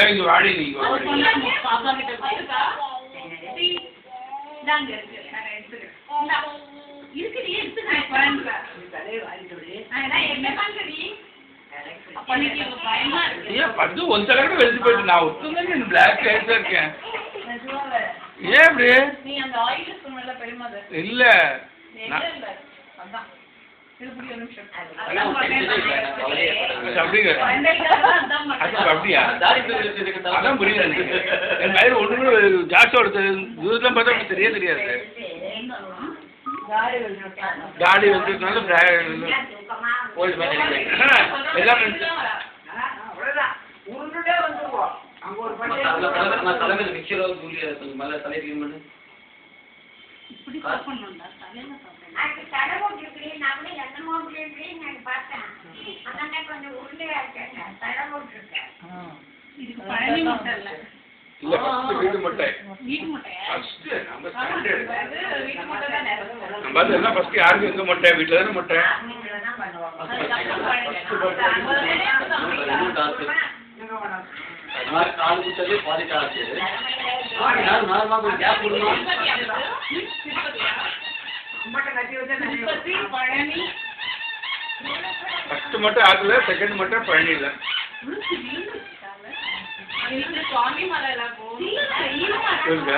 இங்க வாடி நீங்க பத்து ஒன் செகண்ட் வெளிச்சு போயிட்டு நான் ஒத்துங்க பிளாக் ஹேர்ஸா இருக்கேன் ஏன் அப்படி இல்ல அப்படியா அதான் புரியல என் மயிறு ஒண்ணு ஜாஸ்தியோட தூரத்துல பார்த்தா அப்படி தெரியாது தாடி வந்ததுனால எல்லாம் இல்ல வீட்டு முட்டை நம்ம எல்லாம் ஃபர்ஸ்ட் யாருக்கு எங்க முட்டை வீட்டுல தானே முட்டை ஃபர்ஸ்ட் மட்டும் ஆகல செகண்ட் மட்டும் பழனில சொல்லுங்க